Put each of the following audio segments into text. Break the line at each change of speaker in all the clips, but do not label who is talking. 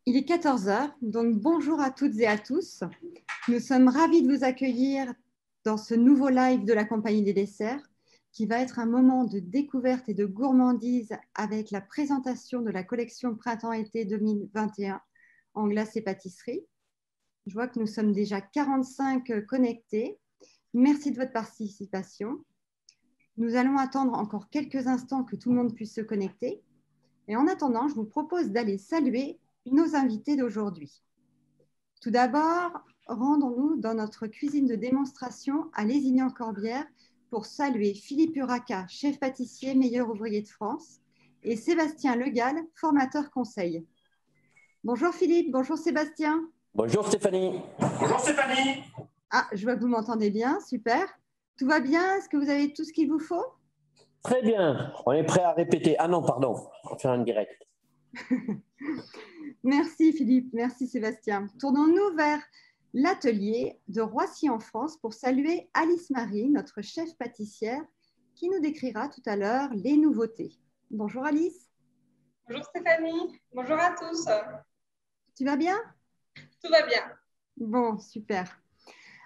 Il est 14 heures, donc bonjour à toutes et à tous. Nous sommes ravis de vous accueillir dans ce nouveau live de la Compagnie des desserts qui va être un moment de découverte et de gourmandise avec la présentation de la collection Printemps-été 2021 en glace et pâtisserie. Je vois que nous sommes déjà 45 connectés. Merci de votre participation. Nous allons attendre encore quelques instants que tout le monde puisse se connecter. Et en attendant, je vous propose d'aller saluer nos invités d'aujourd'hui. Tout d'abord, rendons-nous dans notre cuisine de démonstration à Lézignan-Corbière pour saluer Philippe Uraca, chef pâtissier, meilleur ouvrier de France, et Sébastien Legal, formateur conseil. Bonjour Philippe, bonjour Sébastien.
Bonjour Stéphanie.
Bonjour Stéphanie.
Ah, je vois que vous m'entendez bien, super. Tout va bien? Est-ce que vous avez tout ce qu'il vous faut?
Très bien, on est prêt à répéter. Ah non, pardon, on va faire un direct.
Merci Philippe, merci Sébastien. Tournons-nous vers l'atelier de Roissy en France pour saluer Alice Marie, notre chef pâtissière, qui nous décrira tout à l'heure les nouveautés. Bonjour Alice.
Bonjour Stéphanie, bonjour à tous.
Tu vas bien?
Tout va bien.
Bon, super.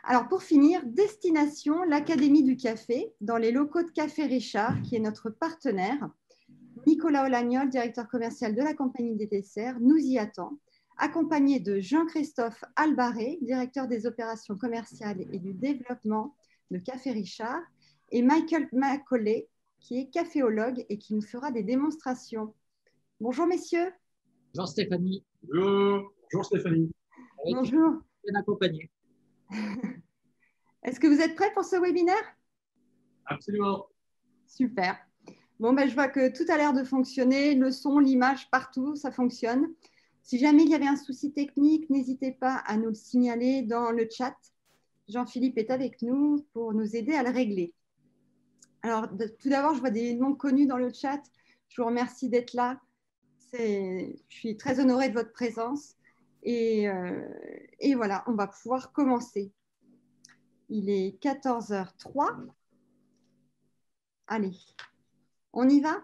Alors pour finir, destination l'Académie du Café dans les locaux de Café Richard, qui est notre partenaire. Nicolas Olagnol, directeur commercial de la Compagnie des desserts, nous y attend, accompagné de Jean-Christophe Albaré, directeur des opérations commerciales et du développement de Café Richard, et Michael Macaulay, qui est caféologue et qui nous fera des démonstrations. Bonjour messieurs.
Bonjour Stéphanie.
Bonjour Stéphanie.
Bonjour.
Bien accompagné.
Est-ce que vous êtes prêts pour ce webinaire?
Absolument.
Super. Bon, ben, je vois que tout a l'air de fonctionner, le son, l'image, partout, ça fonctionne. Si jamais il y avait un souci technique, n'hésitez pas à nous le signaler dans le chat. Jean-Philippe est avec nous pour nous aider à le régler. Alors, tout d'abord, je vois des noms connus dans le chat. Je vous remercie d'être là. Je suis très honorée de votre présence. Et voilà, on va pouvoir commencer. Il est 14h03. Allez. On y va?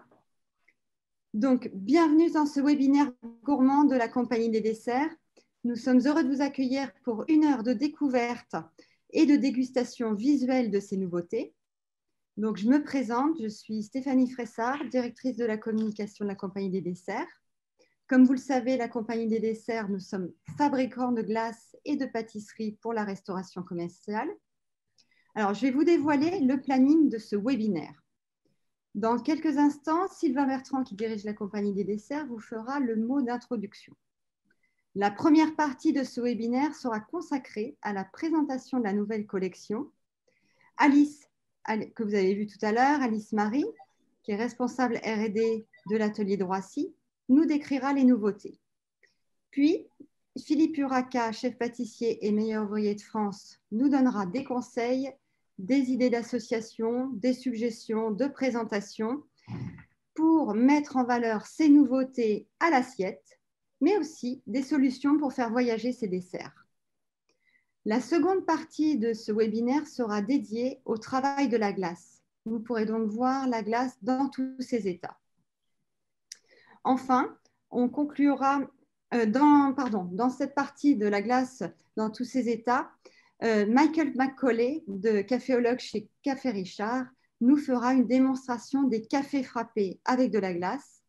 Donc, bienvenue dans ce webinaire gourmand de la Compagnie des desserts. Nous sommes heureux de vous accueillir pour une heure de découverte et de dégustation visuelle de ces nouveautés. Donc, je me présente, je suis Stéphanie Fressard, directrice de la communication de la Compagnie des desserts. Comme vous le savez, la Compagnie des desserts, nous sommes fabricants de glaces et de pâtisseries pour la restauration commerciale. Alors, je vais vous dévoiler le planning de ce webinaire. Dans quelques instants, Sylvain Bertrand, qui dirige la Compagnie des desserts, vous fera le mot d'introduction. La première partie de ce webinaire sera consacrée à la présentation de la nouvelle collection. Alice, que vous avez vu tout à l'heure, Alice Marie, qui est responsable R&D de l'atelier de Roissy, nous décrira les nouveautés. Puis, Philippe Uraca, chef pâtissier et meilleur ouvrier de France, nous donnera des conseils, des idées d'association, des suggestions de présentation pour mettre en valeur ces nouveautés à l'assiette, mais aussi des solutions pour faire voyager ces desserts. La seconde partie de ce webinaire sera dédiée au travail de la glace. Vous pourrez donc voir la glace dans tous ses états. Enfin, on conclura dans cette partie de la glace dans tous ses états. Michael Macaulay, de caféologue chez Café Richard, nous fera une démonstration des cafés frappés avec de la glace.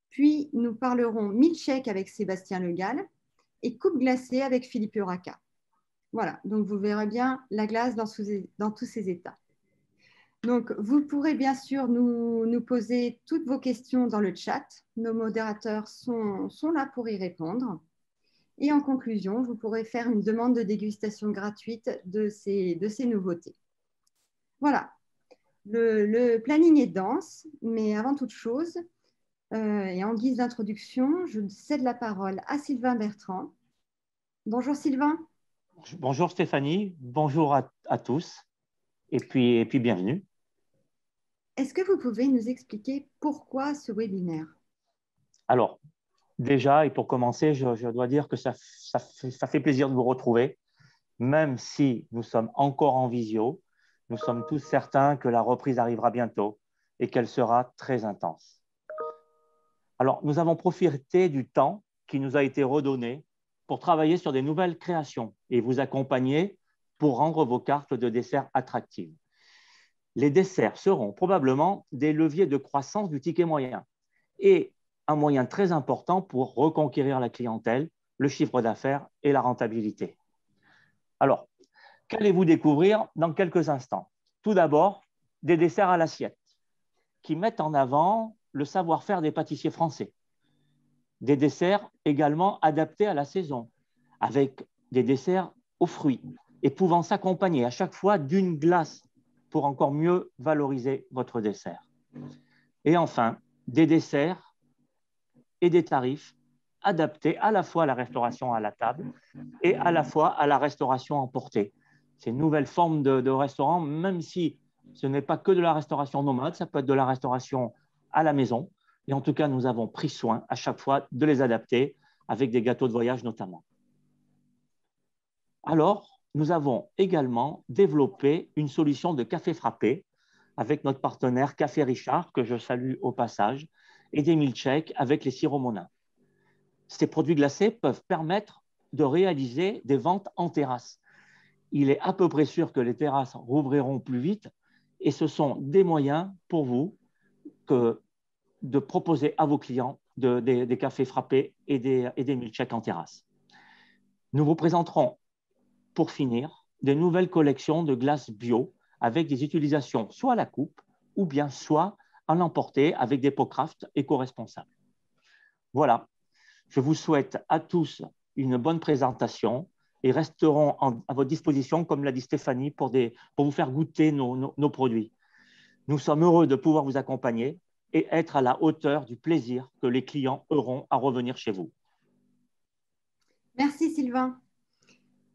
Puis, nous parlerons milkshake avec Sébastien Legal et coupe glacée avec Philippe Uraca. Voilà, donc vous verrez bien la glace dans tous ses états. Donc, vous pourrez bien sûr nous poser toutes vos questions dans le chat. Nos modérateurs sont là pour y répondre. Et en conclusion, vous pourrez faire une demande de dégustation gratuite de ces nouveautés. Voilà, le planning est dense, mais avant toute chose, et en guise d'introduction, je cède la parole à Sylvain Bertrand. Bonjour Sylvain.
Bonjour Stéphanie, bonjour à tous, et puis bienvenue.
Est-ce que vous pouvez nous expliquer pourquoi ce webinaire?
Alors, déjà, et pour commencer, je dois dire que ça fait plaisir de vous retrouver, même si nous sommes encore en visio. Nous sommes tous certains que la reprise arrivera bientôt et qu'elle sera très intense. Alors, nous avons profité du temps qui nous a été redonné pour travailler sur des nouvelles créations et vous accompagner pour rendre vos cartes de dessert attractives. Les desserts seront probablement des leviers de croissance du ticket moyen et un moyen très important pour reconquérir la clientèle, le chiffre d'affaires et la rentabilité. Alors, qu'allez-vous découvrir dans quelques instants? Tout d'abord, des desserts à l'assiette qui mettent en avant le savoir-faire des pâtissiers français. Des desserts également adaptés à la saison, avec des desserts aux fruits et pouvant s'accompagner à chaque fois d'une glace pour encore mieux valoriser votre dessert. Et enfin, des desserts et des tarifs adaptés à la fois à la restauration à la table et à la fois à la restauration emportée. Ces nouvelles formes de restaurants, même si ce n'est pas que de la restauration nomade, ça peut être de la restauration à la maison. Et en tout cas, nous avons pris soin à chaque fois de les adapter avec des gâteaux de voyage notamment. Alors, nous avons également développé une solution de café frappé avec notre partenaire Café Richard, que je salue au passage, et des milkshakes avec les sirops Monin. Ces produits glacés peuvent permettre de réaliser des ventes en terrasse. Il est à peu près sûr que les terrasses rouvriront plus vite et ce sont des moyens pour vous de proposer à vos clients des cafés frappés et des milkshakes en terrasse. Nous vous présenterons, pour finir, des nouvelles collections de glaces bio avec des utilisations soit à la coupe ou bien soit à l'emporter avec des pots craft éco-responsables. Voilà, je vous souhaite à tous une bonne présentation et resterons à votre disposition, comme l'a dit Stéphanie, pour vous faire goûter nos produits. Nous sommes heureux de pouvoir vous accompagner et être à la hauteur du plaisir que les clients auront à revenir chez vous.
Merci Sylvain.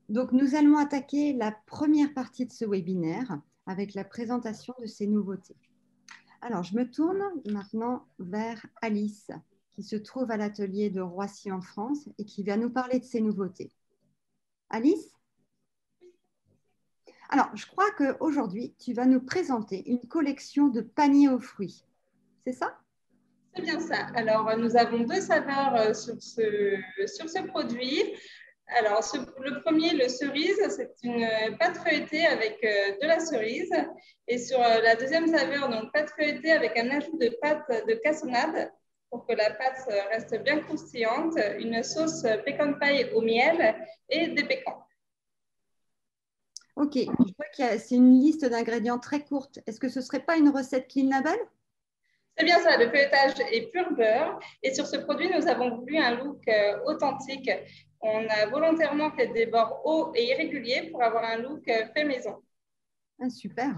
Donc, nous allons attaquer la première partie de ce webinaire avec la présentation de ces nouveautés. Alors, je me tourne maintenant vers Alice, qui se trouve à l'atelier de Roissy en France et qui va nous parler de ces nouveautés. Alice? Alors, je crois qu'aujourd'hui, tu vas nous présenter une collection de paniers aux fruits. C'est ça?
C'est bien ça. Alors, nous avons deux saveurs sur ce produit. Alors, le premier, le cerise, c'est une pâte feuilletée avec de la cerise. Et sur la deuxième saveur, donc pâte feuilletée avec un ajout de pâte de cassonade pour que la pâte reste bien croustillante, une sauce pecan pie au miel et des pécans.
Ok, je vois que c'est une liste d'ingrédients très courte. Est-ce que ce ne serait pas une recette Clean Label?
C'est bien ça, le feuilletage est pur beurre. Et sur ce produit, nous avons voulu un look authentique. On a volontairement fait des bords hauts et irréguliers pour avoir un look fait maison.
Ah, super.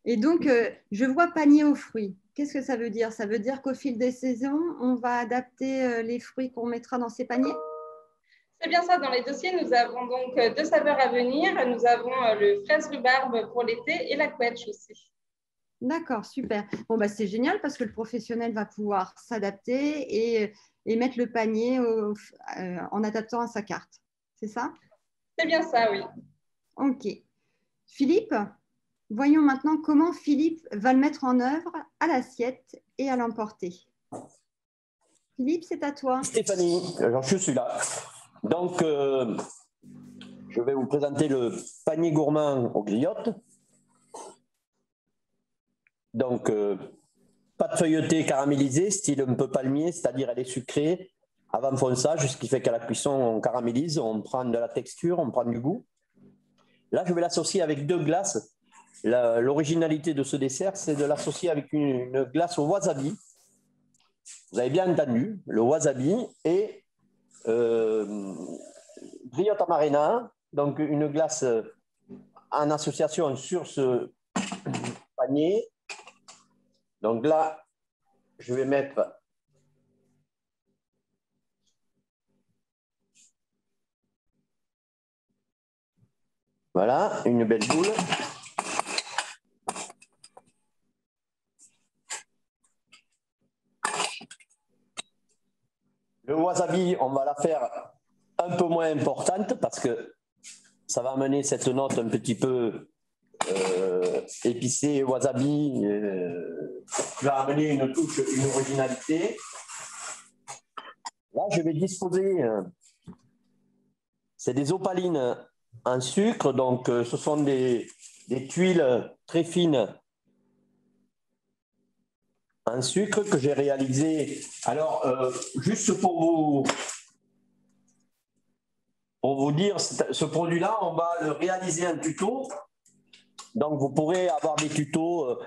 Et donc, je vois panier aux fruits. Qu'est-ce que ça veut dire? Ça veut dire qu'au fil des saisons, on va adapter les fruits qu'on mettra dans ces paniers?
C'est bien ça, dans les dossiers, nous avons donc deux saveurs à venir. Nous avons le fraise rhubarbe pour l'été et la quetch aussi.
D'accord, super. Bon, bah, c'est génial parce que le professionnel va pouvoir s'adapter et mettre le panier en adaptant à sa carte. C'est ça?
C'est bien ça, oui.
Ok. Philippe, voyons maintenant comment Philippe va le mettre en œuvre à l'assiette et à l'emporter. Philippe, c'est à toi.
Stéphanie, je suis là. Donc, je vais vous présenter le panier gourmand aux griottes. Donc, pâte feuilletée caramélisée, style un peu palmier, c'est-à-dire elle est sucrée avant fonçage, ce qui fait qu'à la cuisson, on caramélise, on prend de la texture, on prend du goût. Là, je vais l'associer avec deux glaces. L'originalité de ce dessert, c'est de l'associer avec une glace au wasabi. Vous avez bien entendu, le wasabi et briotte amarena, donc une glace en association sur ce panier. Donc là, je vais mettre voilà, une belle boule. Le wasabi, on va la faire un peu moins importante parce que ça va amener cette note un petit peu épicée, wasabi, qui va amener une touche, une originalité. Là, je vais disposer, c'est des opalines en sucre, donc ce sont des tuiles très fines en sucre que j'ai réalisées. Alors, juste pour vous dire, ce produit-là, on va le réaliser un tuto. Donc, vous pourrez avoir des tutos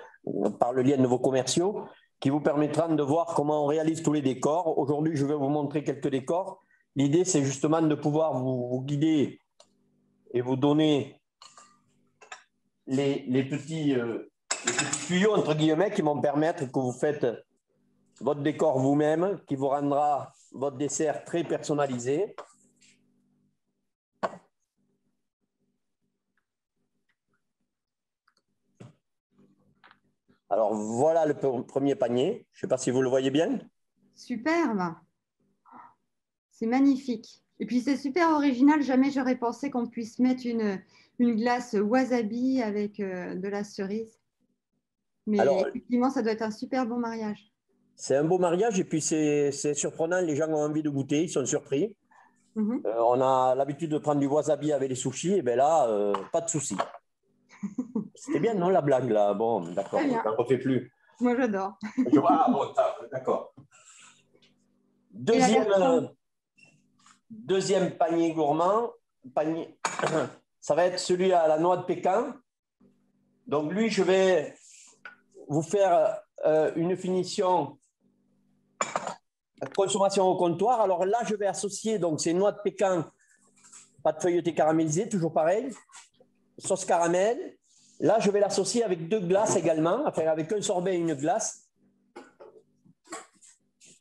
par le lien de vos commerciaux qui vous permettront de voir comment on réalise tous les décors. Aujourd'hui, je vais vous montrer quelques décors. L'idée, c'est justement de pouvoir vous guider et vous donner les petits tuyaux, entre guillemets, qui vont permettre que vous faites votre décor vous-même, qui vous rendra votre dessert très personnalisé. Alors, voilà le premier panier. Je ne sais pas si vous le voyez bien.
Superbe. C'est magnifique. Et puis, c'est super original. Jamais j'aurais pensé qu'on puisse mettre une glace wasabi avec de la cerise. Mais
alors,
effectivement, ça doit être un super bon mariage.
C'est un beau mariage et puis c'est surprenant. Les gens ont envie de goûter, ils sont surpris. On a l'habitude de prendre du wasabi avec les sushis. Et bien là, pas de souci. C'était bien, non, la blague, là? Bon, d'accord, on n'en refait plus.
Moi, j'adore.
Ah, bon, d'accord. Deuxième panier gourmand. Ça va être celui à la noix de Pékin. Donc, lui, je vais vous faire une finition consommation au comptoir. Alors là, je vais associer, donc, ces noix de Pékin, pâte feuilletée caramélisée, toujours pareil, sauce caramel. Là, je vais l'associer avec 2 glaces également, enfin avec un sorbet et une glace.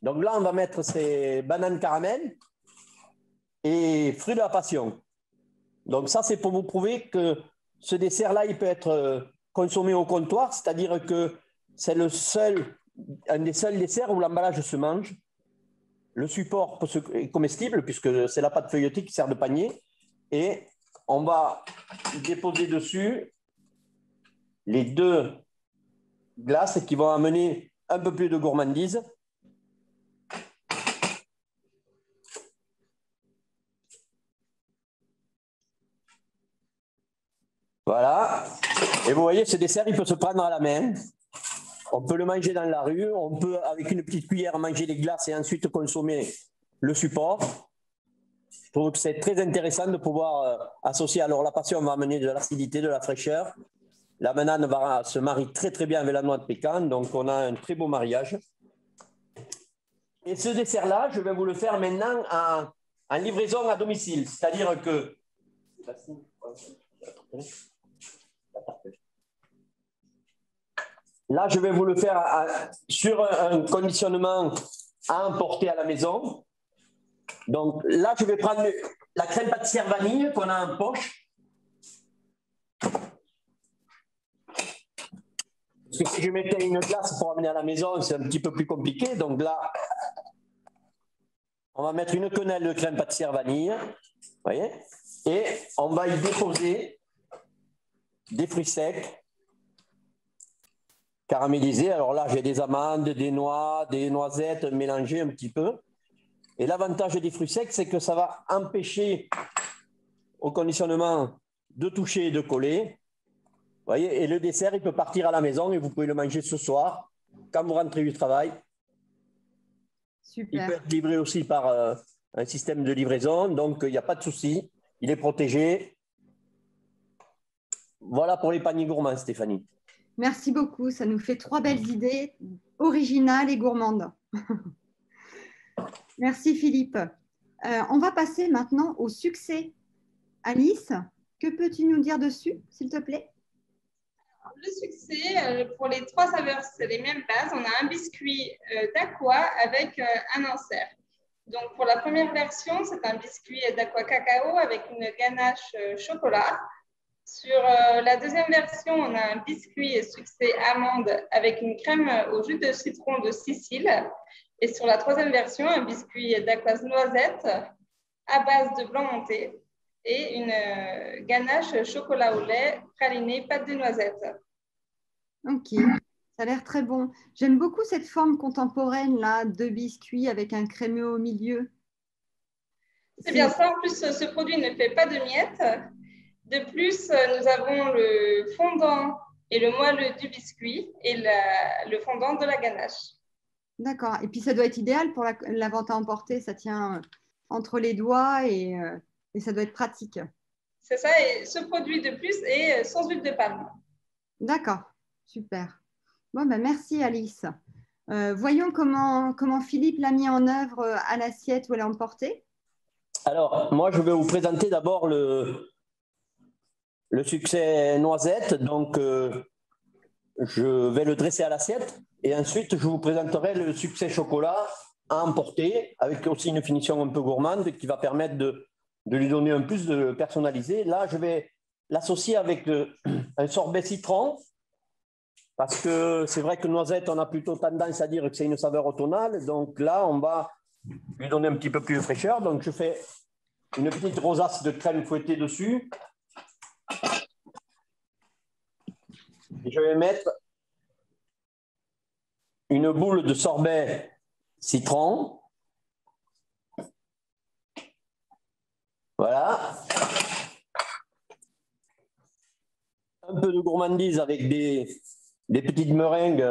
Donc là, on va mettre ces bananes caramel et fruits de la passion. Donc ça, c'est pour vous prouver que ce dessert-là, il peut être consommé au comptoir, c'est-à-dire que c'est un des seuls desserts où l'emballage se mange. Le support est comestible puisque c'est la pâte feuilletée qui sert de panier. Et on va déposer dessus les 2 glaces qui vont amener un peu plus de gourmandise. Voilà. Et vous voyez, ce dessert, il peut se prendre à la main. On peut le manger dans la rue. On peut, avec une petite cuillère, manger les glaces et ensuite consommer le support. Je trouve que c'est très intéressant de pouvoir associer. Alors, la passion va amener de l'acidité, de la fraîcheur. La banane se marie très, très bien avec la noix de pécan. Donc, on a un très beau mariage. Et ce dessert-là, je vais vous le faire maintenant en livraison à domicile. C'est-à-dire que... Là, je vais vous le faire sur un conditionnement à emporter à la maison. Donc là, je vais prendre la crème pâtissière vanille qu'on a en poche. Parce que si je mettais une glace pour amener à la maison, c'est un petit peu plus compliqué. Donc là, on va mettre une quenelle de crème pâtissière vanille. Vous voyez? Et on va y déposer des fruits secs caramélisés. Alors là, j'ai des amandes, des noix, des noisettes mélangées un petit peu. Et l'avantage des fruits secs, c'est que ça va empêcher au conditionnement de toucher et de coller. Vous voyez, et le dessert, il peut partir à la maison et vous pouvez le manger ce soir, quand vous rentrez du travail.
Super.
Il peut être livré aussi par un système de livraison, donc il n'y a pas de souci. Il est protégé. Voilà pour les paniers gourmands, Stéphanie.
Merci beaucoup. Ça nous fait 3 belles idées originales et gourmandes. Merci Philippe. On va passer maintenant au succès. Alice, que peux-tu nous dire dessus, s'il te plaît?
Le succès, pour les 3 saveurs, c'est les mêmes bases. On a un biscuit d'Aqua avec un insert. Donc, pour la première version, c'est un biscuit d'Aqua cacao avec une ganache chocolat. Sur la deuxième version, on a un biscuit succès amande avec une crème au jus de citron de Sicile. Et sur la troisième version, un biscuit d'Aqua noisette à base de blanc monté et une ganache chocolat au lait pralinée pâte de noisette.
Ok, ça a l'air très bon. J'aime beaucoup cette forme contemporaine là, de biscuits avec un crémeux au milieu.
C'est bien ça. En plus, ce produit ne fait pas de miettes. De plus, nous avons le fondant et le moelleux du biscuit et le fondant de la ganache.
D'accord. Et puis, ça doit être idéal pour la vente à emporter. Ça tient entre les doigts et ça doit être pratique.
C'est ça. Et ce produit de plus est sans huile de palme.
D'accord. Super. Bon, ben, merci Alice. Voyons comment Philippe l'a mis en œuvre à l'assiette où elle est emportée.
Alors, moi, je vais vous présenter d'abord le succès noisette. Donc, je vais le dresser à l'assiette et ensuite, je vous présenterai le succès chocolat à emporter avec aussi une finition un peu gourmande qui va permettre de lui donner un plus de personnalisé. Là, je vais l'associer avec un sorbet citron parce que c'est vrai que noisette, on a plutôt tendance à dire que c'est une saveur automnale. Donc là, on va lui donner un petit peu plus de fraîcheur. Donc, je fais une petite rosace de crème fouettée dessus. Et je vais mettre une boule de sorbet citron. Voilà. Un peu de gourmandise avec des petites meringues.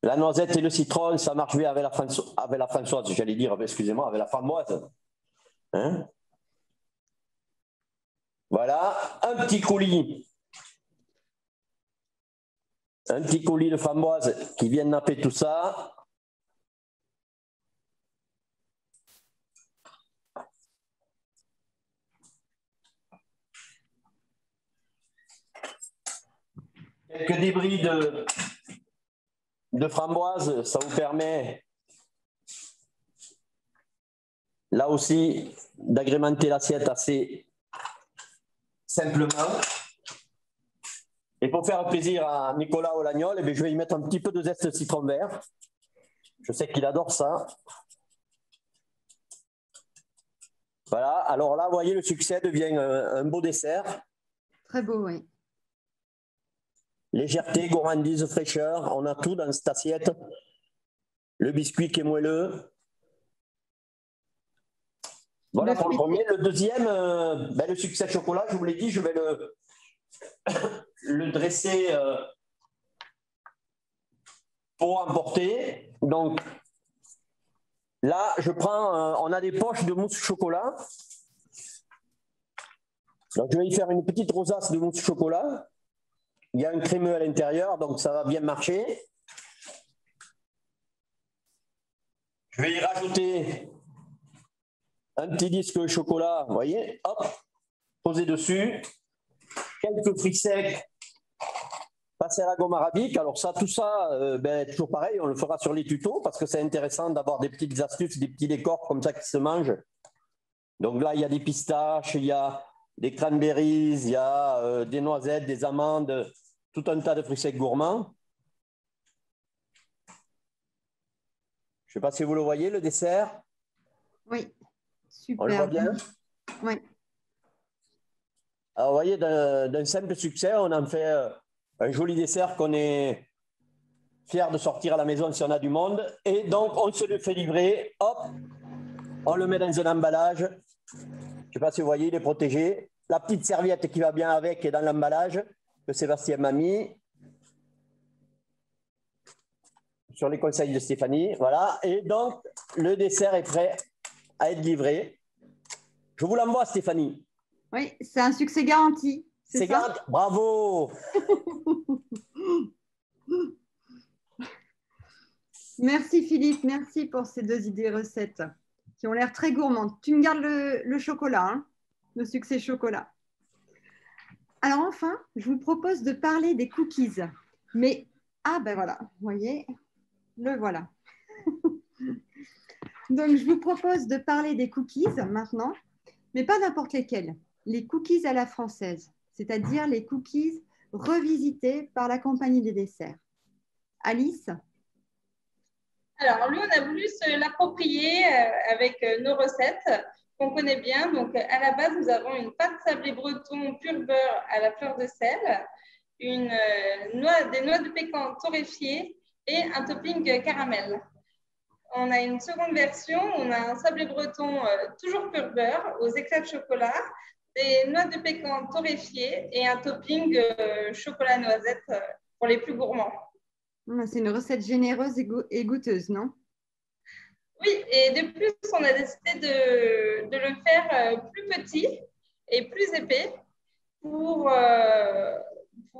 La noisette et le citron, ça marche bien avec la Françoise, j'allais dire, excusez-moi, avec la framboise. Hein? Voilà, un petit coulis de framboise qui vient napper tout ça. Quelques débris de framboise, ça vous permet là aussi d'agrémenter l'assiette assez simplement. Et pour faire plaisir à Nicolas Olagnol, je vais y mettre un petit peu de zeste de citron vert. Je sais qu'il adore ça. Voilà, alors là, vous voyez, le succès devient un beau dessert.
Très beau, oui.
Légèreté, gourmandise, fraîcheur, on a tout dans cette assiette. Le biscuit qui est moelleux. Voilà pour le premier. Le deuxième, le succès chocolat, je vous l'ai dit, je vais le dresser pour emporter. Donc là, je prends, on a des poches de mousse chocolat. Donc je vais y faire une petite rosace de mousse chocolat. Il y a un crémeux à l'intérieur, donc ça va bien marcher. Je vais y rajouter un petit disque de chocolat, vous voyez, hop, posé dessus. Quelques fruits secs, passer à la gomme arabique. Alors ça, tout ça, toujours pareil, on le fera sur les tutos parce que c'est intéressant d'avoir des petites astuces, des petits décors comme ça qui se mangent. Donc là, il y a des pistaches, il y a des cranberries, il y a des noisettes, des amandes, tout un tas de fruits secs gourmands. Je ne sais pas si vous le voyez, le dessert.
Oui, super.
On le voit bien.
Oui.
Alors, vous voyez, d'un simple succès, on en fait un joli dessert qu'on est fier de sortir à la maison si on a du monde. Et donc, on se le fait livrer. Hop, on le met dans un emballage. Je ne sais pas si vous voyez, il est protégé. La petite serviette qui va bien avec est dans l'emballage que Sébastien m'a mis. Sur les conseils de Stéphanie. Voilà. Et donc, le dessert est prêt à être livré. Je vous l'envoie, Stéphanie.
Oui, c'est un succès garanti.
C'est garanti. Bravo.
Merci Philippe, merci pour ces deux idées recettes qui ont l'air très gourmandes. Tu me gardes le chocolat, hein, le succès chocolat. Alors enfin, je vous propose de parler des cookies. Mais, voilà, vous voyez, le voilà. Donc, je vous propose de parler des cookies maintenant, mais pas n'importe lesquels. Les cookies à la française, c'est-à-dire les cookies revisités par la compagnie des desserts. Alice?
Alors, lui, on a voulu se l'approprier avec nos recettes qu'on connaît bien. Donc, à la base, nous avons une pâte sablée breton pur beurre à la fleur de sel, des noix de pécan torréfiées et un topping caramel. On a une seconde version, on a un sablé breton toujours pur beurre aux éclats de chocolat, des noix de pécan torréfiées et un topping chocolat noisette pour les plus gourmands.
C'est une recette généreuse et goûteuse, non?
Oui, et de plus, on a décidé de le faire plus petit et plus épais pour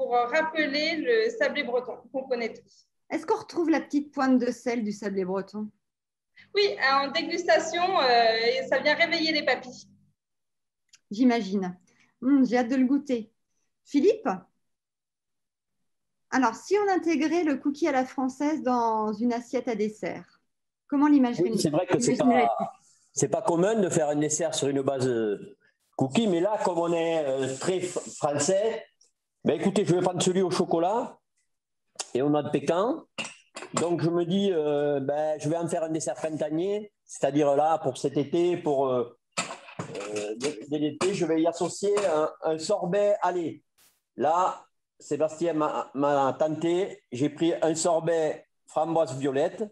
rappeler le sablé breton qu'on connaît tous.
Est-ce qu'on retrouve la petite pointe de sel du sablé breton?
Oui, en dégustation, ça vient réveiller les papilles.
J'imagine. J'ai hâte de le goûter. Philippe? Alors, si on intégrait le cookie à la française dans une assiette à dessert, comment l'imaginer?
Oui, c'est vrai que c'est pas commun de faire un dessert sur une base cookie, mais là, comme on est très français, ben écoutez, je vais prendre celui au chocolat et on a de pécan. Donc, je me dis, je vais en faire un dessert printanier, c'est-à-dire là, pour cet été, dès l'été, je vais y associer un sorbet à lait. Là, Sébastien m'a tenté, j'ai pris un sorbet framboise violette,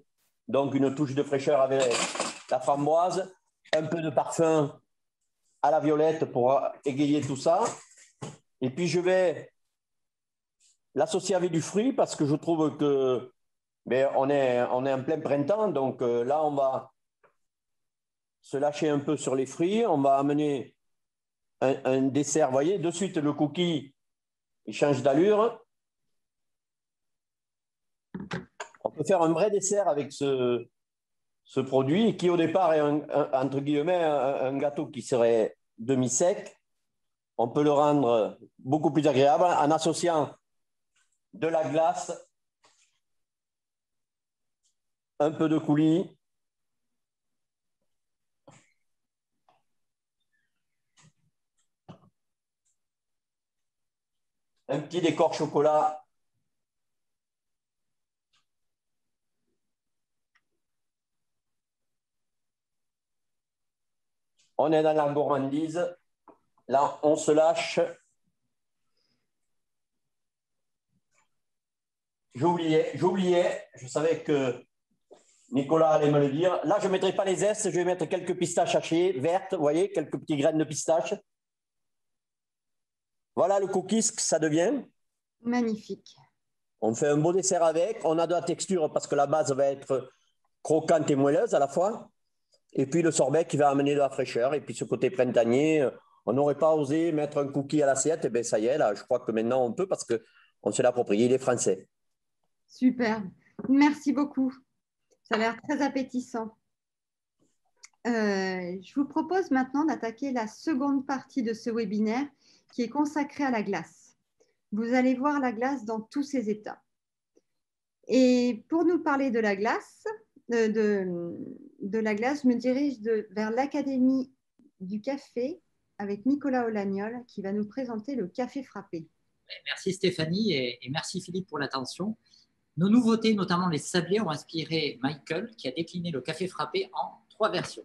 donc une touche de fraîcheur avec la framboise, un peu de parfum à la violette pour égayer tout ça. Et puis, je vais l'associer avec du fruit parce que je trouve que on est en plein printemps. Donc là, on va se lâcher un peu sur les fruits. On va amener un dessert. Vous voyez, de suite, le cookie, il change d'allure. On peut faire un vrai dessert avec ce produit qui, au départ, est entre guillemets un gâteau qui serait demi-sec. On peut le rendre beaucoup plus agréable en associant de la glace, un peu de coulis, un petit décor chocolat. On est dans la gourmandise. Là, on se lâche. J'oubliais, je savais que Nicolas allait me le dire. Là, je ne mettrai pas les zestes, je vais mettre quelques pistaches hachées, vertes, vous voyez, quelques petites graines de pistache. Voilà le cookie, ce que ça devient.
Magnifique.
On fait un beau dessert avec. On a de la texture parce que la base va être croquante et moelleuse à la fois. Et puis le sorbet qui va amener de la fraîcheur. Et puis ce côté printanier, on n'aurait pas osé mettre un cookie à l'assiette. Et bien ça y est, là, je crois que maintenant on peut parce qu'on se l'approprie. Il est français.
Super. Merci beaucoup. Ça a l'air très appétissant. Je vous propose maintenant d'attaquer la seconde partie de ce webinaire qui est consacrée à la glace. Vous allez voir la glace dans tous ses états. Et pour nous parler de la glace, je me dirige vers l'Académie du café avec Nicolas Olagnol qui va nous présenter le café frappé.
Merci Stéphanie et merci Philippe pour l'attention. Nos nouveautés, notamment les sablés, ont inspiré Michael qui a décliné le café frappé en 3 versions.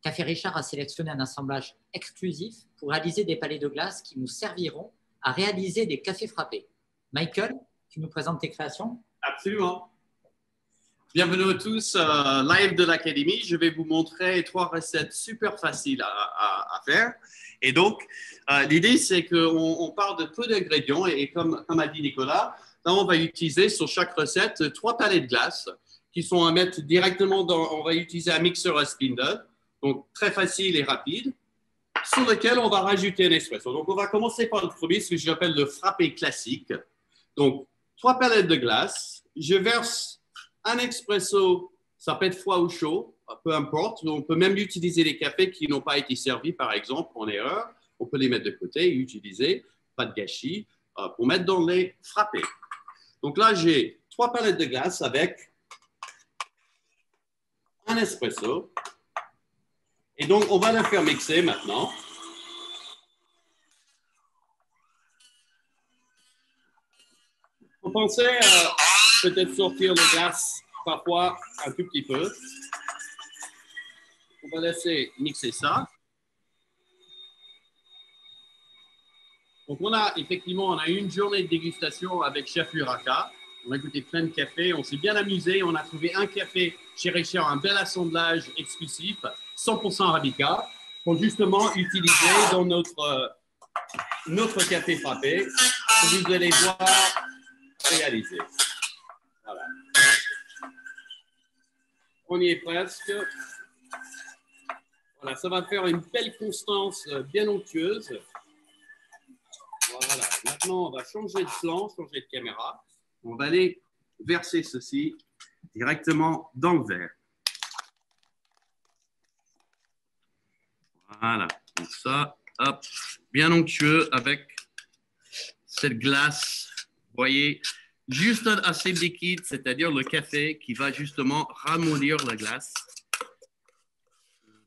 Café Richard a sélectionné un assemblage exclusif pour réaliser des palets de glace qui nous serviront à réaliser des cafés frappés. Michael, tu nous présentes tes créations?
Absolument. Bienvenue à tous, live de l'Académie. Je vais vous montrer 3 recettes super faciles à faire. Et donc, l'idée, c'est qu'on part de peu d'ingrédients et comme a dit Nicolas, là, on va utiliser sur chaque recette 3 palets de glace qui sont à mettre directement dans. On va utiliser un mixeur à spindle, donc très facile et rapide, sur lequel on va rajouter un espresso. Donc, on va commencer par le premier, ce que j'appelle le frappé classique. Donc, 3 palettes de glace. Je verse un espresso, ça peut être froid ou chaud, peu importe. On peut même utiliser des cafés qui n'ont pas été servis, par exemple, en erreur. On peut les mettre de côté et utiliser, pas de gâchis, pour mettre dans les frappés. Donc là, j'ai 3 palettes de glace avec un espresso. Et donc, on va le faire mixer maintenant. Vous pensez peut-être sortir le gaz parfois un tout petit peu. On va laisser mixer ça. Donc, on a une journée de dégustation avec Chef Uraka. On a goûté plein de cafés, on s'est bien amusé. On a trouvé un café chez Richard, un bel assemblage exclusif, 100% Arabica, pour justement utiliser dans notre café frappé, que vous allez voir réaliser. Voilà. On y est presque. Voilà, ça va faire une belle constance bien onctueuse. Voilà, maintenant on va changer de plan, changer de caméra. On va aller verser ceci directement dans le verre. Voilà, donc ça, hop, bien onctueux avec cette glace, vous voyez, juste assez liquide, c'est-à-dire le café qui va justement ramollir la glace.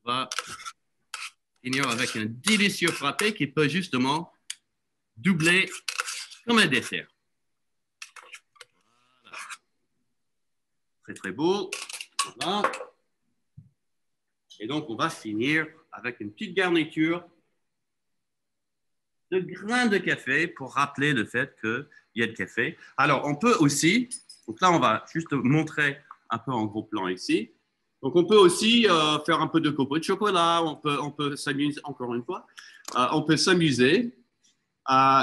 On va finir avec un délicieux frappé qui peut justement doubler comme un dessert. Voilà. Très, très beau. Voilà. Et donc, on va finir avec une petite garniture de grains de café pour rappeler le fait qu'il y a de café. Alors, on peut aussi, donc là, on va juste montrer un peu en gros plan ici. Donc, on peut aussi faire un peu de copeaux de chocolat. On peut s'amuser, encore une fois, on peut s'amuser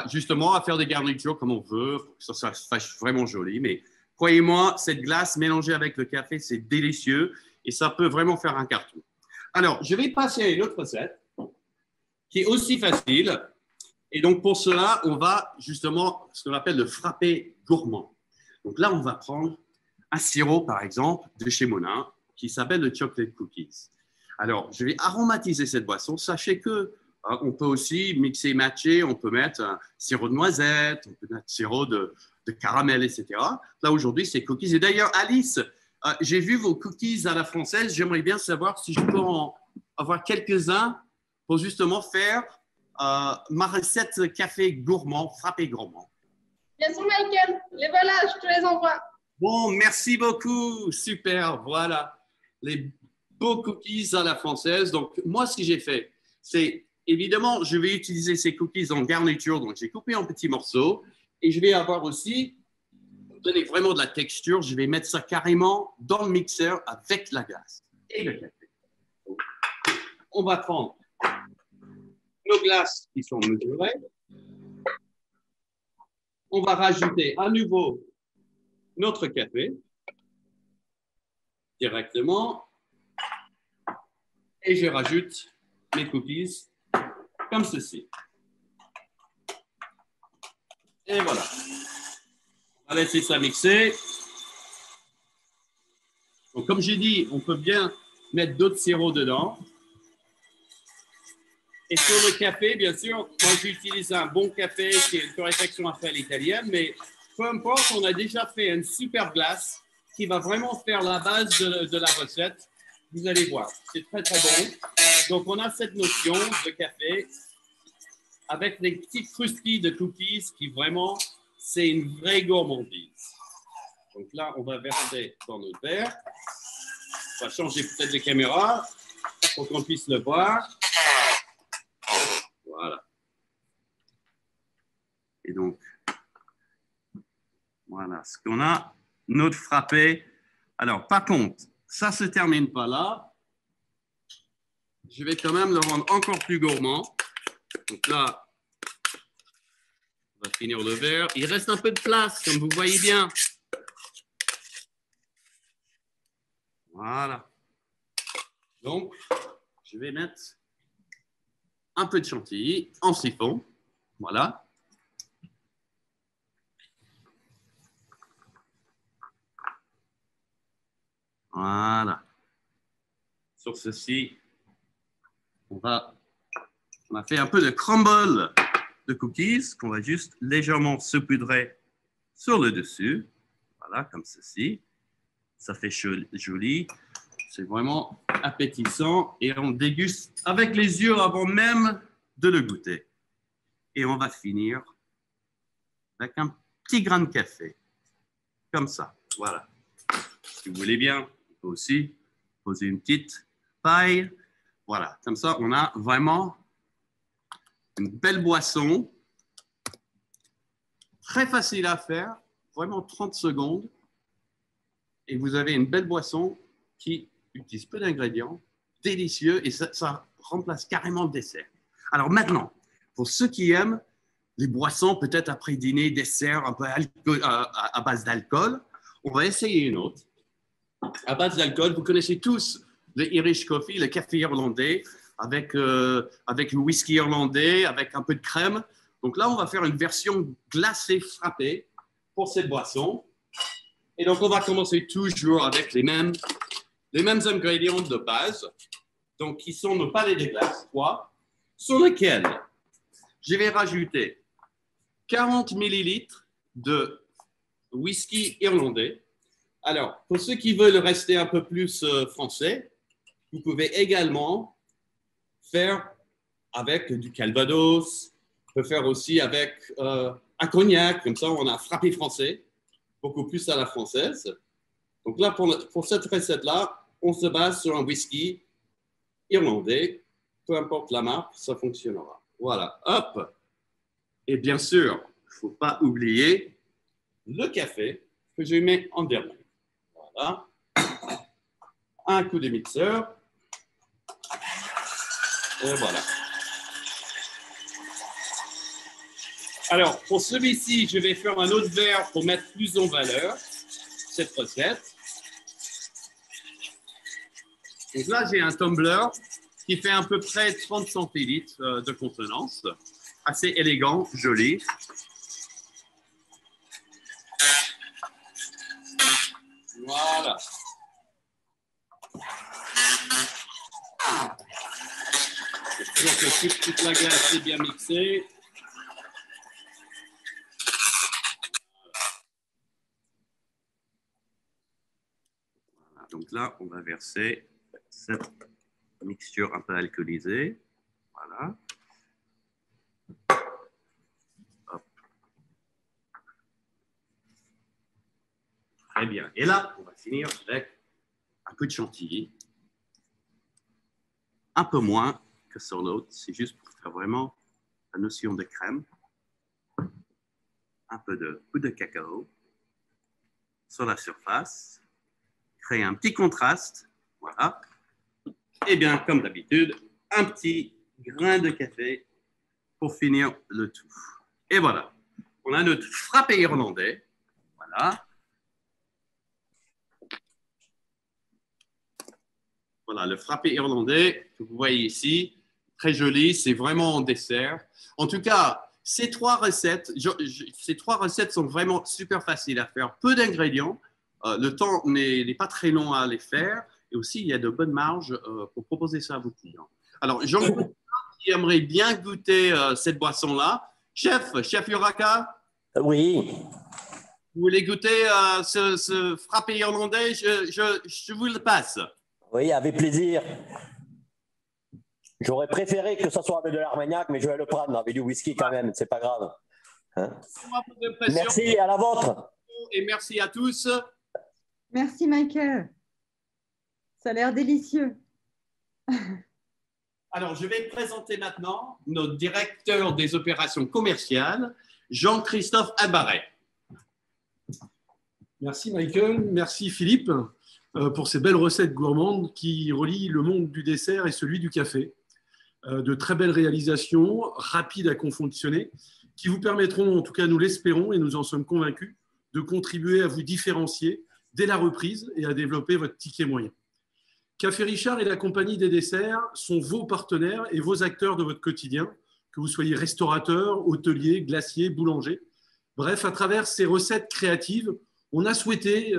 justement à faire des garnitures comme on veut, pour que ça fasse vraiment joli. Mais croyez-moi, cette glace mélangée avec le café, c'est délicieux et ça peut vraiment faire un carton. Alors, je vais passer à une autre recette qui est aussi facile. Et donc, pour cela, on va justement ce qu'on appelle le frappé gourmand. Donc là, on va prendre un sirop, par exemple, de chez Monin, qui s'appelle le chocolate cookies. Alors, je vais aromatiser cette boisson. Sachez que on peut aussi mixer et matcher. On peut mettre un sirop de noisette, on peut mettre un sirop de caramel, etc. Là, aujourd'hui, c'est cookies. Et d'ailleurs, Alice, j'ai vu vos cookies à la française. J'aimerais bien savoir si je peux en avoir quelques-uns pour justement faire ma recette café gourmand, frappé gourmand.
Bien sûr, Michael. Les voilà, je te les envoie.
Bon, merci beaucoup. Super, voilà. Les beaux cookies à la française. Donc, moi, ce que j'ai fait, c'est évidemment, je vais utiliser ces cookies en garniture. Donc, j'ai coupé en petits morceaux. Et je vais avoir aussi, pour donner vraiment de la texture, je vais mettre ça carrément dans le mixeur avec la glace et le café. Donc, on va prendre nos glaces qui sont mesurées. On va rajouter à nouveau notre café directement. Et je rajoute mes cookies comme ceci. Et voilà. On va laisser ça mixer. Donc, comme j'ai dit, on peut bien mettre d'autres sirops dedans. Et sur le café, bien sûr, moi j'utilise un bon café qui est une torréfaction à faire l'italienne, mais peu importe, on a déjà fait une super glace qui va vraiment faire la base de la recette. Vous allez voir, c'est très très bon. Donc on a cette notion de café avec des petites croustilles de cookies qui vraiment, c'est une vraie gourmandise. Donc là, on va verser dans notre verre. On va changer peut-être de caméra pour qu'on puisse le voir. Voilà. Et donc, voilà ce qu'on a, notre frappé. Alors, par contre, ça ne se termine pas là. Je vais quand même le rendre encore plus gourmand. Donc là, on va finir le verre. Il reste un peu de place, comme vous voyez bien. Voilà. Donc, je vais mettre un peu de chantilly en siphon. Voilà. Voilà. Sur ceci, on a fait un peu de crumble de cookies qu'on va juste légèrement saupoudrer sur le dessus. Voilà, comme ceci. Ça fait joli. C'est vraiment appétissant et on déguste avec les yeux avant même de le goûter. Et on va finir avec un petit grain de café. Comme ça. Voilà. Si vous voulez bien, on peut aussi poser une petite paille. Voilà. Comme ça, on a vraiment une belle boisson Très facile à faire, vraiment 30 secondes. Et vous avez une belle boisson qui utilise peu d'ingrédients, délicieux, et ça remplace carrément le dessert. Alors maintenant, pour ceux qui aiment les boissons, peut-être après dîner, dessert un peu à base d'alcool, on va essayer une autre. À base d'alcool, vous connaissez tous le Irish Coffee, le café irlandais, avec le whisky irlandais, avec un peu de crème. Donc là, on va faire une version glacée frappée pour cette boisson. Et donc, on va commencer toujours avec les mêmes ingrédients de base, donc qui sont nos palets de glace froids, sur lesquels je vais rajouter 40 millilitres de whisky irlandais. Alors, pour ceux qui veulent rester un peu plus français, vous pouvez également faire avec du Calvados, on peut faire aussi avec un cognac, comme ça on a frappé français, beaucoup plus à la française. Donc là, pour cette recette-là, on se base sur un whisky irlandais, peu importe la marque, ça fonctionnera. Voilà, hop. Et bien sûr, il ne faut pas oublier le café que je mets en dernier. Voilà. Un coup de mixeur. Et voilà. Alors, pour celui-ci, je vais faire un autre verre pour mettre plus en valeur cette recette. Donc là, j'ai un tumbler qui fait à peu près 30 centilitres de contenance. Assez élégant, joli. Voilà. Donc, toute la glace est bien mixée. Voilà. Donc là, on va verser cette mixture un peu alcoolisée. Voilà. Hop. Très bien. Et là, on va finir avec un peu de chantilly. Un peu moins que sur l'autre. C'est juste pour faire vraiment la notion de crème. Un peu de poudre de cacao sur la surface. Créer un petit contraste. Voilà. Et bien, comme d'habitude, un petit grain de café pour finir le tout. Et voilà. On a notre frappé irlandais. Voilà. Voilà, le frappé irlandais que vous voyez ici, très joli, c'est vraiment en dessert. En tout cas, ces trois recettes sont vraiment super faciles à faire. Peu d'ingrédients, le temps n'est pas très long à les faire, et aussi il y a de bonnes marges pour proposer ça à vos clients. Alors, Jean-Claude qui aimerait bien goûter cette boisson-là. Chef Uraka?
Oui.
Vous voulez goûter ce frappé irlandais? Je vous le passe.
Oui, avec plaisir. J'aurais préféré que ça soit avec de l'armagnac, mais je vais le prendre avec du whisky quand même, c'est pas grave. Hein? Merci, à la vôtre.
Et merci à tous.
Merci Michael. Ça a l'air délicieux.
Alors, je vais présenter maintenant notre directeur des opérations commerciales, Jean-Christophe Albaret.
Merci Michael, merci Philippe pour ces belles recettes gourmandes qui relient le monde du dessert et celui du café. De très belles réalisations, rapides à confectionner, qui vous permettront, en tout cas nous l'espérons et nous en sommes convaincus, de contribuer à vous différencier dès la reprise et à développer votre ticket moyen. Café Richard et la compagnie des desserts sont vos partenaires et vos acteurs de votre quotidien, que vous soyez restaurateur, hôtelier, glacier, boulanger. Bref, à travers ces recettes créatives, on a souhaité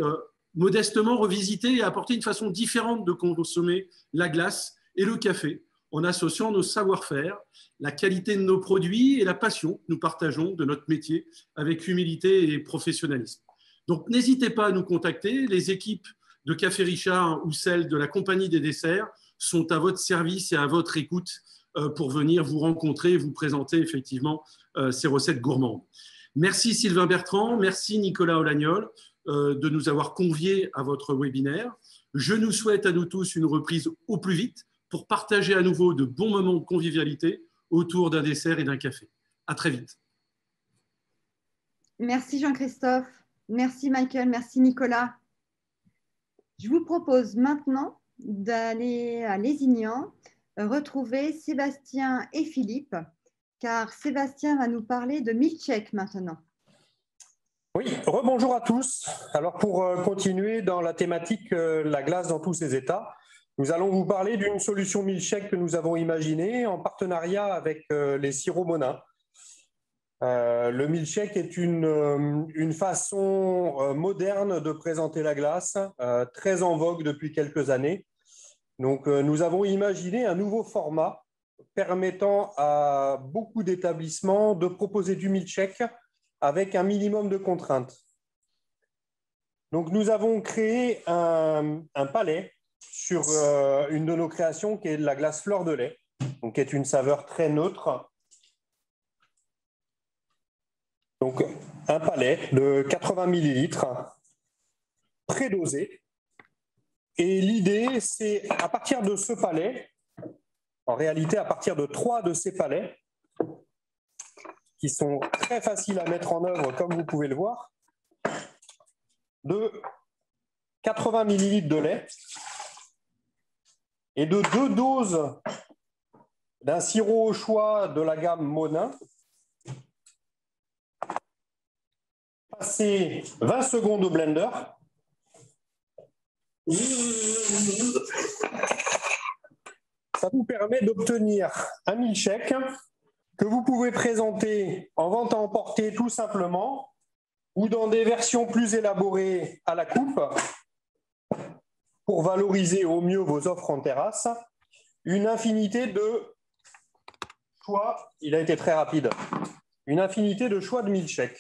modestement revisiter et apporter une façon différente de consommer la glace et le café, en associant nos savoir-faire, la qualité de nos produits et la passion que nous partageons de notre métier avec humilité et professionnalisme. Donc, n'hésitez pas à nous contacter. Les équipes de Café Richard ou celles de la compagnie des desserts sont à votre service et à votre écoute pour venir vous rencontrer et vous présenter effectivement ces recettes gourmandes. Merci Sylvain Bertrand, merci Nicolas Olagnol de nous avoir conviés à votre webinaire. Je nous souhaite à nous tous une reprise au plus vite pour partager à nouveau de bons moments de convivialité autour d'un dessert et d'un café. À très vite.
Merci Jean-Christophe. Merci Michael. Merci Nicolas. Je vous propose maintenant d'aller à Lézignan retrouver Sébastien et Philippe, car Sébastien va nous parler de milkshake maintenant.
Oui, rebonjour à tous. Alors pour continuer dans la thématique la glace dans tous ses états, nous allons vous parler d'une solution milkshake que nous avons imaginée en partenariat avec les sirops Monin. Le milkshake est une façon moderne de présenter la glace, très en vogue depuis quelques années. Donc nous avons imaginé un nouveau format permettant à beaucoup d'établissements de proposer du milkshake avec un minimum de contraintes. Donc, nous avons créé un palais sur une de nos créations qui est la glace fleur de lait, donc qui est une saveur très neutre. Donc, un palais de 80 millilitres, prédosé. Et l'idée, c'est à partir de ce palais, en réalité à partir de 3 de ces palais, qui sont très faciles à mettre en œuvre, comme vous pouvez le voir, de 80 ml de lait et de 2 doses d'un sirop au choix de la gamme Monin. Passer 20 secondes au blender. Ça vous permet d'obtenir un milkshake que vous pouvez présenter en vente à emporter tout simplement ou dans des versions plus élaborées à la coupe pour valoriser au mieux vos offres en terrasse. Une infinité de choix, il a été très rapide, une infinité de choix de milkshake.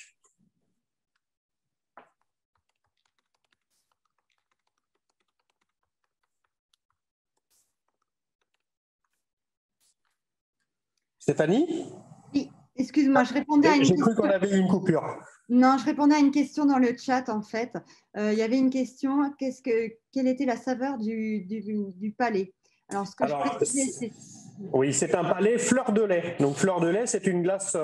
Stéphanie ?
Oui, excuse-moi, je répondais à une question.
J'ai cru qu'on avait eu une coupure.
Non, je répondais à une question dans le chat, en fait. Il y avait une question, quelle était la saveur du palais? Alors, ce que je précisais, c'est...
Oui, c'est un palais fleur de lait. Donc, fleur de lait, c'est une glace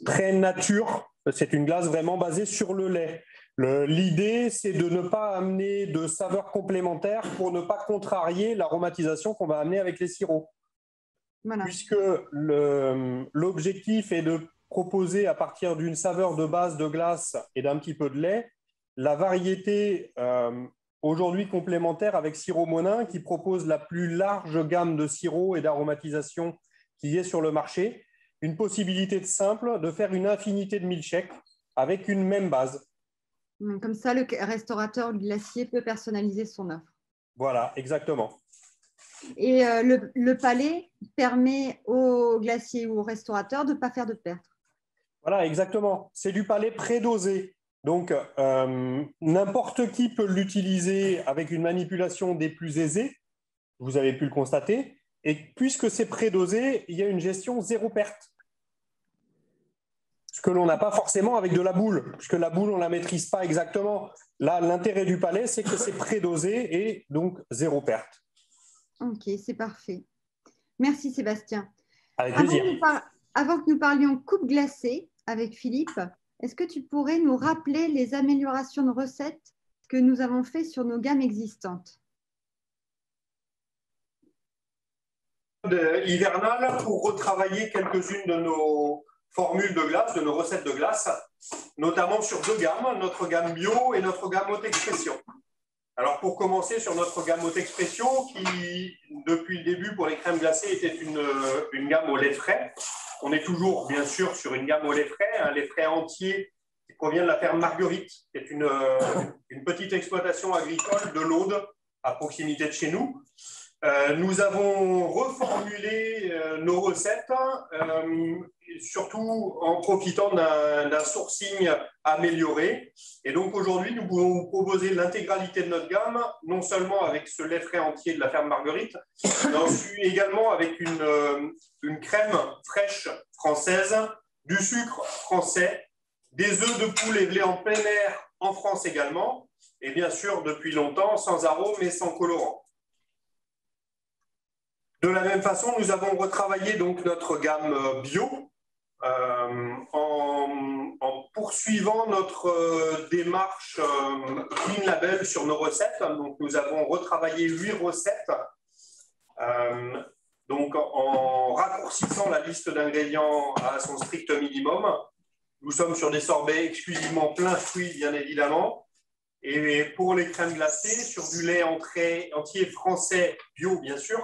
très nature. C'est une glace vraiment basée sur le lait. L'idée, c'est de ne pas amener de saveurs complémentaires pour ne pas contrarier l'aromatisation qu'on va amener avec les sirops. Voilà. Puisque l'objectif est de proposer à partir d'une saveur de base de glace et d'un petit peu de lait, la variété aujourd'hui complémentaire avec sirop Monin qui propose la plus large gamme de sirops et d'aromatisation qui est sur le marché, une possibilité de simple de faire une infinité de milkshakes avec une même base.
Comme ça, le restaurateur glacier peut personnaliser son offre.
Voilà, exactement.
Et le palais permet aux glaciers ou aux restaurateurs de ne pas faire de perte.
Voilà, exactement. C'est du palais prédosé. Donc, n'importe qui peut l'utiliser avec une manipulation des plus aisées. Vous avez pu le constater. Et puisque c'est prédosé, il y a une gestion zéro perte. Ce que l'on n'a pas forcément avec de la boule, puisque la boule, on ne la maîtrise pas exactement. Là, l'intérêt du palais, c'est que c'est prédosé et donc zéro perte.
Ok, c'est parfait. Merci Sébastien.
Avec plaisir.
Avant que nous parlions coupe glacée avec Philippe, est-ce que tu pourrais nous rappeler les améliorations de recettes que nous avons faites sur nos gammes existantes?
Hivernale pour retravailler quelques-unes de nos formules de glace, de nos recettes de glace, notamment sur 2 gammes, notre gamme bio et notre gamme haute expression. Alors, pour commencer sur notre gamme haute expression, qui, depuis le début, pour les crèmes glacées, était une gamme au lait frais. On est toujours, bien sûr, sur une gamme au lait frais, un lait frais entier qui provient de la ferme Marguerite, qui est une petite exploitation agricole de l'Aude, à proximité de chez nous. Nous avons reformulé nos recettes, surtout en profitant d'un sourcing amélioré. Et donc aujourd'hui, nous pouvons vous proposer l'intégralité de notre gamme, non seulement avec ce lait frais entier de la ferme Marguerite, mais également avec une crème fraîche française, du sucre français, des œufs de poule élevé en plein air en France également, et bien sûr, depuis longtemps, sans arôme et sans colorant. De la même façon, nous avons retravaillé donc notre gamme bio en poursuivant notre démarche Clean Label sur nos recettes. Donc, nous avons retravaillé 8 recettes. Donc, en raccourcissant la liste d'ingrédients à son strict minimum. Nous sommes sur des sorbets exclusivement plein fruits, bien évidemment. Et pour les crèmes glacées, sur du lait entier français bio, bien sûr.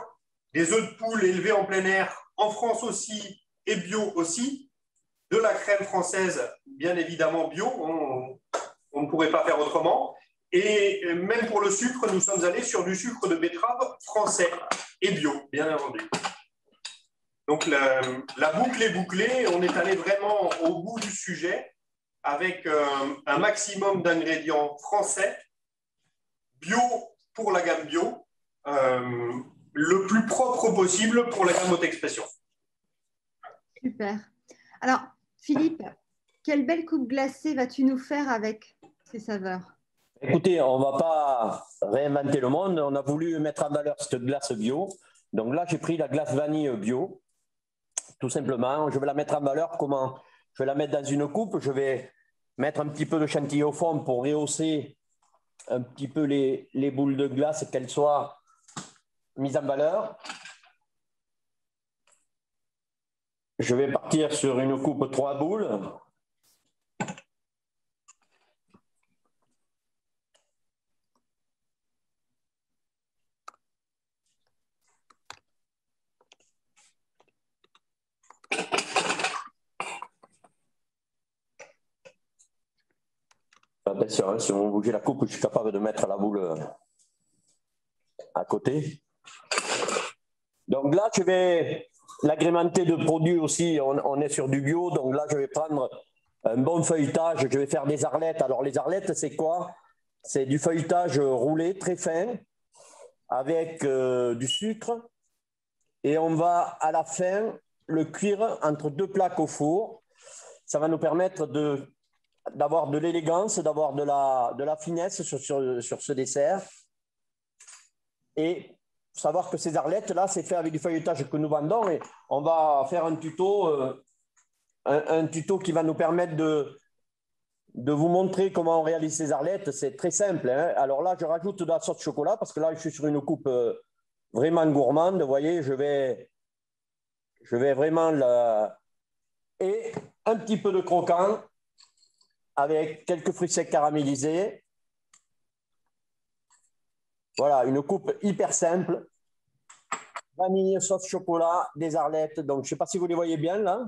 Des œufs de poule élevés en plein air, en France aussi, et bio aussi. De la crème française, bien évidemment bio. On ne pourrait pas faire autrement. Et même pour le sucre, nous sommes allés sur du sucre de betterave français et bio, bien entendu. Donc, la boucle est bouclée. On est allé vraiment au bout du sujet avec un maximum d'ingrédients français, bio pour la gamme bio, le plus propre possible pour la gamme haute expression.
Super. Alors, Philippe, quelle belle coupe glacée vas-tu nous faire avec ces saveurs?
Écoutez, on ne va pas réinventer le monde. On a voulu mettre en valeur cette glace bio. Donc là, j'ai pris la glace vanille bio. Tout simplement, je vais la mettre en valeur. Comment? Je vais la mettre dans une coupe. Je vais mettre un petit peu de chantilly au fond pour rehausser un petit peu les boules de glace, qu'elles soient mises en valeur. Je vais partir sur une coupe 3 boules. Attention, hein, si on bouge la coupe, je suis capable de mettre la boule à côté. Donc là, je vais l'agrémenter de produits aussi. On est sur du bio, donc là, je vais prendre un bon feuilletage. Je vais faire des arlettes. Alors, les arlettes, c'est quoi? C'est du feuilletage roulé, très fin, avec du sucre. Et on va, à la fin, le cuire entre 2 plaques au four. Ça va nous permettre d'avoir de l'élégance, d'avoir de la finesse sur ce dessert. Et savoir que ces arlettes-là, c'est fait avec du feuilletage que nous vendons. Et on va faire un tuto qui va nous permettre de vous montrer comment on réalise ces arlettes. C'est très simple, hein. Alors là, je rajoute de la sauce chocolat parce que là, je suis sur une coupe vraiment gourmande. Vous voyez, je vais vraiment Et un petit peu de croquant avec quelques fruits secs caramélisés. Voilà, une coupe hyper simple. Vanille, sauce chocolat, des arlettes. Donc, je ne sais pas si vous les voyez bien, là.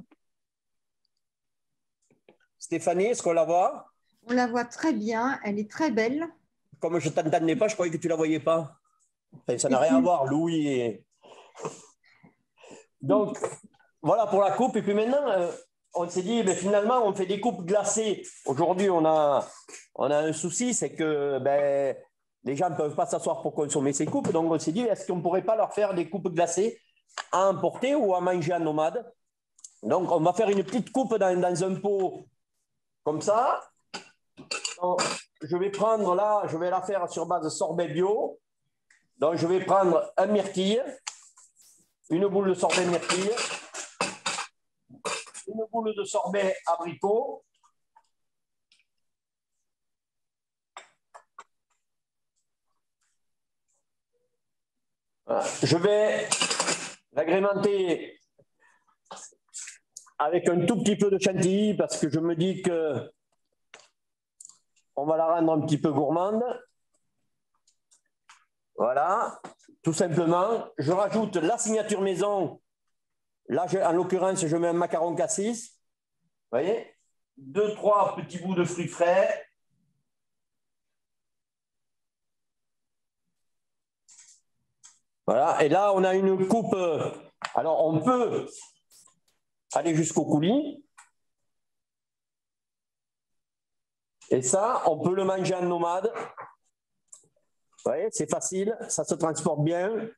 Stéphanie, est-ce qu'on la voit?
On la voit très bien. Elle est très belle.
Comme je ne t'entendais pas, je croyais que tu ne la voyais pas. Enfin, ça n'a rien à voir, Louis. Donc, voilà pour la coupe. Et puis maintenant, on s'est dit, ben, finalement, on fait des coupes glacées. Aujourd'hui, on a un souci, c'est que les gens ne peuvent pas s'asseoir pour consommer ces coupes. Donc, on s'est dit, est-ce qu'on ne pourrait pas leur faire des coupes glacées à emporter ou à manger en nomade? Donc, on va faire une petite coupe dans un pot comme ça. Donc, je vais la faire sur base de sorbet bio. Donc, je vais prendre un myrtille, une boule de sorbet myrtille, une boule de sorbet abricot, voilà. Je vais l'agrémenter avec un tout petit peu de chantilly parce que je me dis que on va la rendre un petit peu gourmande. Voilà, tout simplement. Je rajoute la signature maison. Là, en l'occurrence, je mets un macaron cassis. Vous voyez, 2-3 petits bouts de fruits frais. Voilà, et là, on a une coupe. Alors, on peut aller jusqu'au coulis. Et ça, on peut le manger en nomade. Vous voyez, c'est facile, ça se transporte bien.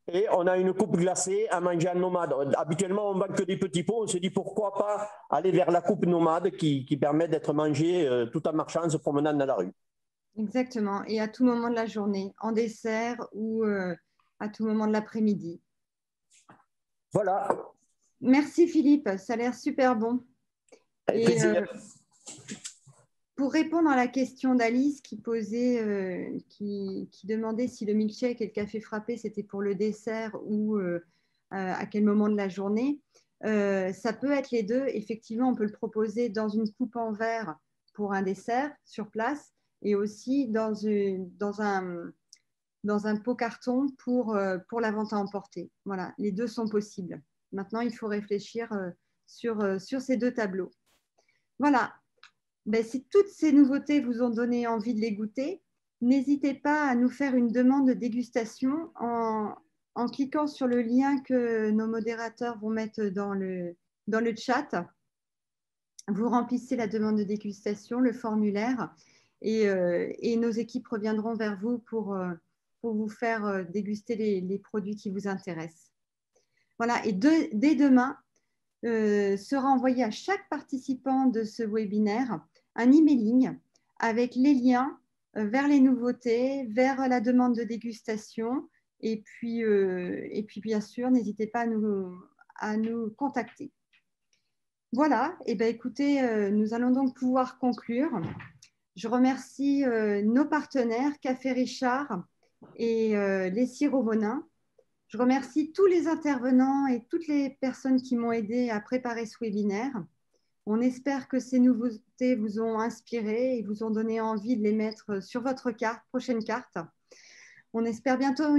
Et on a une coupe glacée à manger en nomade. Habituellement, on ne vend que des petits pots. On se dit pourquoi pas aller vers la coupe nomade qui permet d'être mangée tout en marchant, en se promenant dans la rue.
Exactement. Et à tout moment de la journée, en dessert ou à tout moment de l'après-midi.
Voilà.
Merci Philippe, ça a l'air super bon.
Avec
Et,
plaisir.
pour répondre à la question d'Alice qui posait, qui demandait si le milkshake et le café frappé, c'était pour le dessert ou à quel moment de la journée, ça peut être les deux. Effectivement, on peut le proposer dans une coupe en verre pour un dessert sur place et aussi dans un pot carton pour la vente à emporter. Voilà, les deux sont possibles. Maintenant, il faut réfléchir sur ces deux tableaux. Voilà. Ben, si toutes ces nouveautés vous ont donné envie de les goûter, n'hésitez pas à nous faire une demande de dégustation en cliquant sur le lien que nos modérateurs vont mettre dans le chat. Vous remplissez la demande de dégustation, le formulaire, et nos équipes reviendront vers vous pour vous faire déguster les produits qui vous intéressent. Voilà, et dès demain, sera envoyé à chaque participant de ce webinaire un emailing avec les liens vers les nouveautés, vers la demande de dégustation. Et puis bien sûr, n'hésitez pas à nous contacter. Voilà, et ben, écoutez, nous allons donc pouvoir conclure. Je remercie nos partenaires, Café Richard et les Sirops Monin. Je remercie tous les intervenants et toutes les personnes qui m'ont aidé à préparer ce webinaire. On espère que ces nouveautés vous ont inspiré et vous ont donné envie de les mettre sur votre prochaine carte. On espère bientôt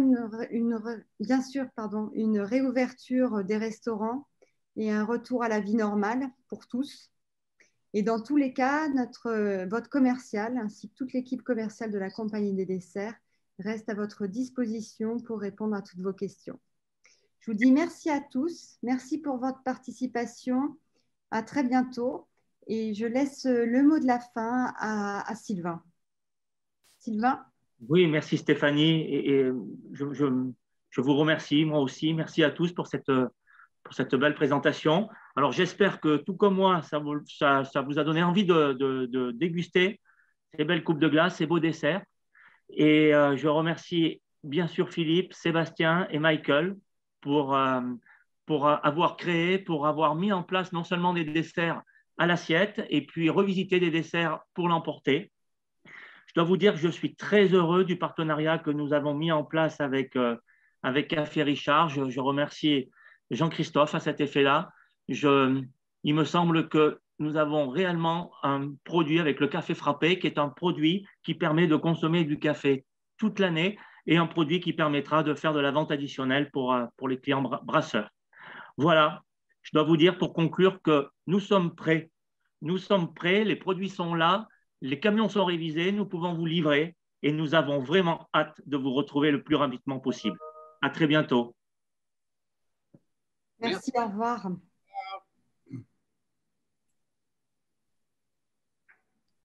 bien sûr une réouverture des restaurants et un retour à la vie normale pour tous. Et dans tous les cas, votre commercial ainsi que toute l'équipe commerciale de la Compagnie des desserts reste à votre disposition pour répondre à toutes vos questions. Je vous dis merci à tous, merci pour votre participation, à très bientôt et je laisse le mot de la fin à Sylvain. Sylvain?
Oui, merci Stéphanie et je vous remercie, moi aussi. Merci à tous pour cette belle présentation. Alors j'espère que tout comme moi, ça vous a donné envie de déguster ces belles coupes de glace, ces beaux desserts. Et je remercie bien sûr Philippe, Sébastien et Michael pour avoir créé, pour avoir mis en place non seulement des desserts à l'assiette et puis revisiter des desserts pour l'emporter. Je dois vous dire que je suis très heureux du partenariat que nous avons mis en place avec Café Richard. Je remercie Jean-Christophe à cet effet-là. Il me semble que nous avons réellement un produit avec le café frappé qui est un produit qui permet de consommer du café toute l'année et un produit qui permettra de faire de la vente additionnelle pour les clients brasseurs. Voilà, je dois vous dire pour conclure que nous sommes prêts. Nous sommes prêts, les produits sont là, les camions sont révisés, nous pouvons vous livrer et nous avons vraiment hâte de vous retrouver le plus rapidement possible. À très bientôt.
Merci, au revoir.